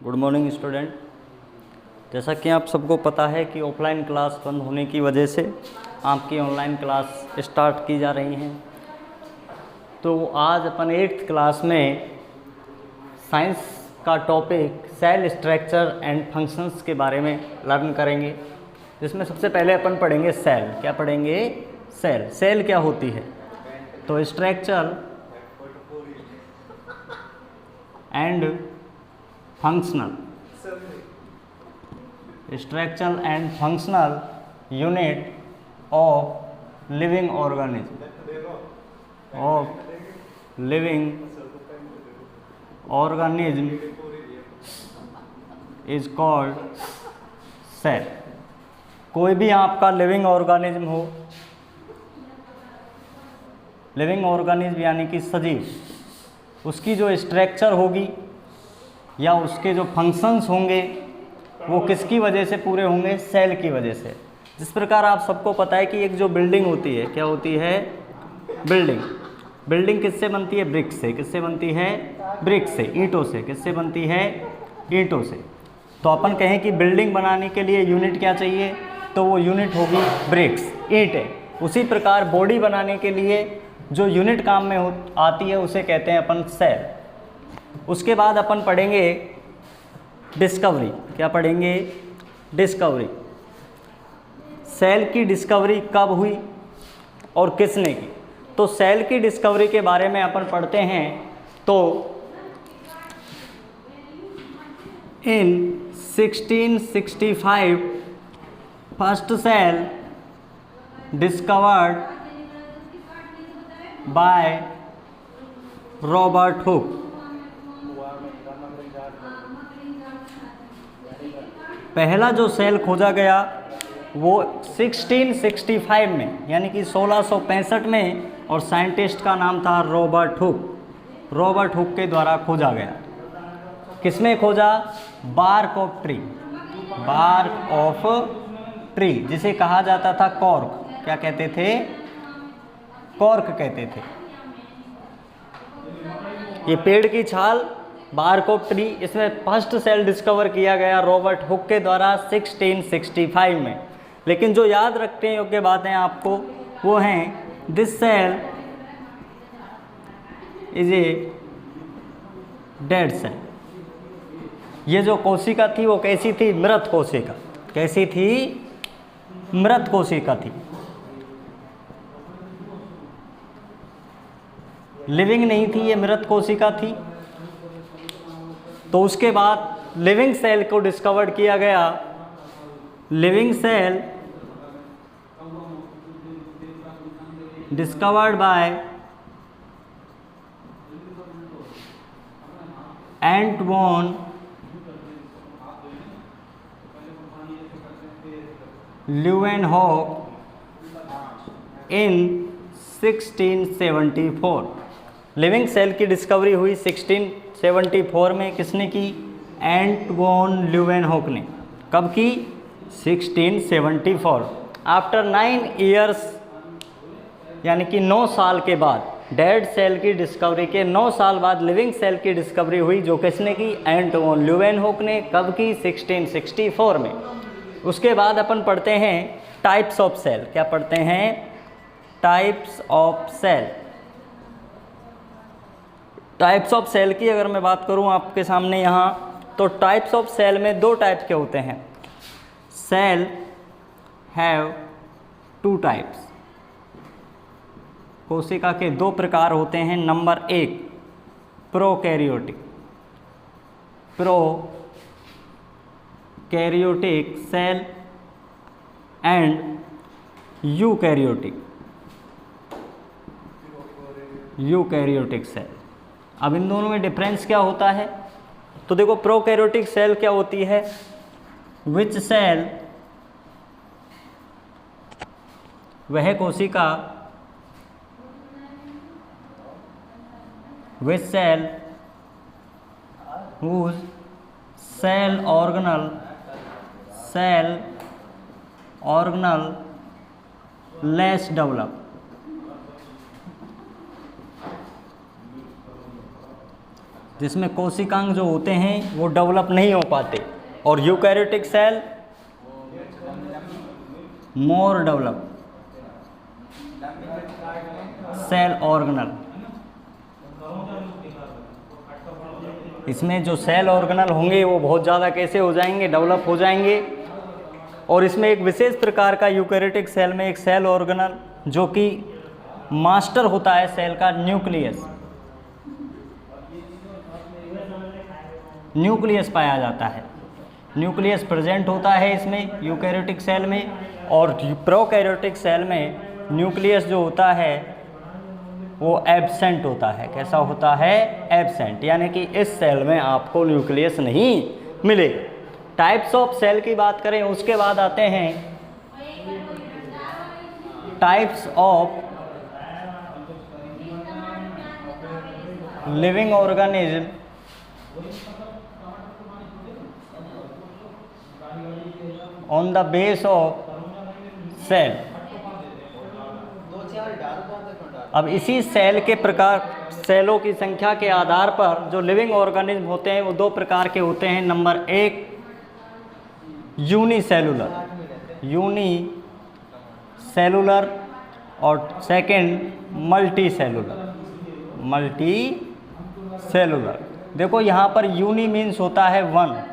Good morning student. जैसा कि आप सबको पता है कि ऑफलाइन क्लास बंद होने की वजह से आपकी ऑनलाइन क्लास स्टार्ट की जा रही हैं। तो आज अपन 8th क्लास में साइंस का topic cell structure and functions के बारे में लर्न करेंगे, जिसमें सबसे पहले अपन पढ़ेंगे सेल। क्या पढ़ेंगे? सेल। सेल क्या होती है? तो structure and functional, structural and functional unit of living organism is called cell. कोई भी आपका लिविंग ऑर्गेनिज्म हो, लिविंग ऑर्गेनिज्म यानी कि सजीव, उसकी जो स्ट्रक्चर होगी या उसके जो फंक्शंस होंगे वो किसकी वजह से पूरे होंगे? सेल की वजह से। जिस प्रकार आप सबको पता है कि एक जो बिल्डिंग होती है, क्या होती है? बिल्डिंग किससे बनती है? ब्रिक से। किससे बनती है? ब्रिक से, ईंटों से। किससे बनती है? ईंटों से। तो अपन कहें कि बिल्डिंग बनाने के लिए यूनिट क्या चाहिए? तो वो यूनिट होगी ब्रिक्स, ईंटें। उसी प्रकार बॉडी बनाने के लिए जो यूनिट काम में आती है उसे कहते हैं अपन सेल। उसके बाद अपन पढ़ेंगे डिस्कवरी। क्या पढ़ेंगे? डिस्कवरी। सेल की डिस्कवरी कब हुई और किसने की? तो सेल की डिस्कवरी के बारे में अपन पढ़ते हैं तो in 1665 first cell discovered by Robert Hooke. पहला जो सेल खोजा गया वो 1665 में, यानी कि 1665 में, और साइंटिस्ट का नाम था रॉबर्ट हुक। रॉबर्ट हुक के द्वारा खोजा गया। किसमें खोजा? Bark of tree. Bark of tree, जिसे कहा जाता था कॉर्क। क्या कहते थे? कॉर्क कहते थे। ये पेड़ की छाल, बार्क ऑफ ट्री, इसमें फर्स्ट सेल डिस्कवर किया गया रॉबर्ट हुक के द्वारा 1665 में। लेकिन जो याद रखने योग्य बातें आपको वो हैं, this cell is a dead cell. ये जो कोशिका थी वो कैसी थी? मृत कोशिका। कैसी थी? मृत कोशिका थी। लिविंग नहीं थी, ये मृत कोशिका थी। तो उसके बाद लिविंग सेल को डिस्कवर्ड किया गया। Living cell discovered by Antoine Leeuwenhoek in 1674। Living cell की डिस्कवरी हुई 1674 में। किसने की? एंटवन ल्यूवेनहॉक ने। कब की? 1674। आफ्टर 9 ईयर्स, यानी कि 9 साल के बाद, डेड सेल की डिस्कवरी के 9 साल बाद लिविंग सेल की डिस्कवरी हुई, जो किसने की? एंटवन ल्यूवेनहॉक ने। कब की? 1664 में। उसके बाद अपन पढ़ते हैं टाइप्स ऑफ सेल। क्या पढ़ते हैं? Types of cell. Types of cell की अगर मैं बात करूं आपके सामने यहाँ, तो टाइप्स ऑफ सेल में 2 टाइप के होते हैं। Cell have 2 types. कोशिका के 2 प्रकार होते हैं। Number 1 prokaryotic. Prokaryotic cell and eukaryotic. Eukaryotic cell. अब इन दोनों में डिफरेंस क्या होता है? तो देखो, प्रोकैरियोटिक सेल क्या होती है? विच सेल, वह कोशिका, which cell whose cell organelle less develop. जिसमें कोशिकांग जो होते हैं वो डेवलप नहीं हो पाते, और यूकैरियोटिक सेल मोर डेवलप सेल ऑर्गेनल। इसमें जो सेल ऑर्गेनल होंगे वो बहुत ज़्यादा कैसे हो जाएंगे, डेवलप हो जाएंगे। और इसमें एक विशेष प्रकार का यूकैरियोटिक सेल में एक सेल ऑर्गेनल जो कि मास्टर होता है सेल का, न्यूक्लियस पाया जाता है। न्यूक्लियस प्रेजेंट होता है इसमें यूकैरियोटिक सेल में, और प्रोकैरियोटिक सेल में न्यूक्लियस जो होता है वो एब्सेंट होता है। कैसा होता है? एब्सेंट, यानी कि इस सेल में आपको न्यूक्लियस नहीं मिलेगा। टाइप्स ऑफ सेल की बात करें उसके बाद आते हैं types of living organism on the base of cell. अब इसी सेल के प्रकार, सेलों की संख्या के आधार पर जो लिविंग ऑर्गेनिज्म होते हैं वो दो प्रकार के होते हैं। नंबर एक यूनिसेलुलर और सेकंड मल्टीसेलुलर। देखो यहाँ पर यूनि मीन्स होता है वन,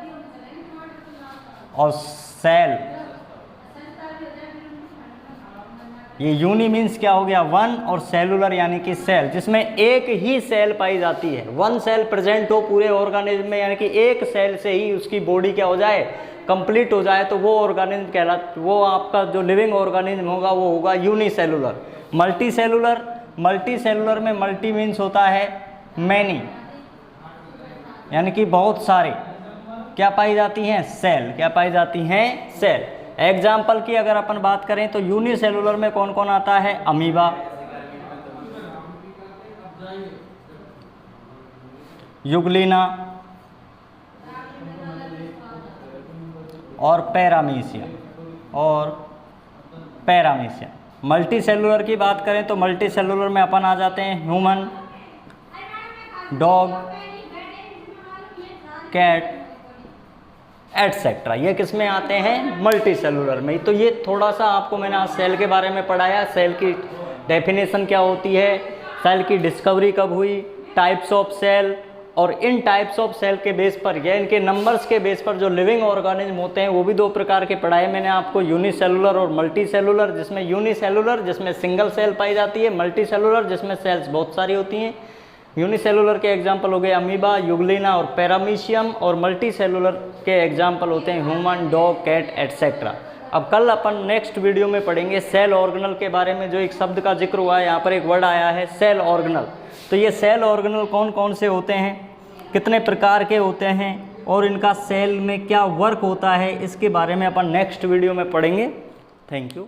और सेल, ये यूनि मीन्स क्या हो गया? वन, और सेलुलर यानी कि सेल, जिसमें एक ही सेल पाई जाती है। वन सेल प्रेजेंट हो पूरे ऑर्गेनिज्म में, यानी कि एक सेल से ही उसकी बॉडी क्या हो जाए, कंप्लीट हो जाए, तो वो ऑर्गेनिज्म कहलाता, वो आपका जो लिविंग ऑर्गेनिज्म होगा वो होगा यूनिसेलुलर। मल्टीसेलुलर में मल्टी मीन्स होता है मैनी, यानी कि बहुत सारे क्या पाई जाती हैं? सेल। क्या पाई जाती हैं? सेल। एग्जाम्पल की अगर अपन बात करें तो यूनिसेलुलर में कौन कौन आता है? अमीबा, युगलिना और पैरामीशियम। मल्टीसेलुलर की बात करें तो मल्टीसेलुलर में अपन आ जाते हैं ह्यूमन, डॉग, कैट एटसेट्रा। ये किस में आते हैं? मल्टीसेलुलर में। तो ये थोड़ा सा आपको मैंने आज सेल के बारे में पढ़ाया। सेल की डेफिनेशन क्या होती है, सेल की डिस्कवरी कब हुई, टाइप्स ऑफ सेल, और इन टाइप्स ऑफ सेल के बेस पर या इनके नंबर्स के बेस पर जो लिविंग ऑर्गेनिज्म होते हैं वो भी दो प्रकार के पढ़ाए मैंने आपको, यूनिसेलुलर और मल्टीसेलुलर। जिसमें यूनिसेलुलर जिसमें सिंगल सेल पाई जाती है, मल्टीसेलुलर जिसमें सेल्स बहुत सारी होती हैं। यूनिसेलुलर के एग्जाम्पल हो गए अमीबा, युगलिना और पैरामीशियम, और मल्टीसेलुलर के एग्जाम्पल होते हैं ह्यूमन, डॉग, कैट एटसेट्रा। अब कल अपन नेक्स्ट वीडियो में पढ़ेंगे सेल ऑर्गेनल के बारे में। जो एक शब्द का जिक्र हुआ है यहाँ पर, एक वर्ड आया है सेल ऑर्गेनल। तो ये सेल ऑर्गेनल कौन कौन से होते हैं, कितने प्रकार के होते हैं, और इनका सेल में क्या वर्क होता है, इसके बारे में अपन नेक्स्ट वीडियो में पढ़ेंगे। Thank you.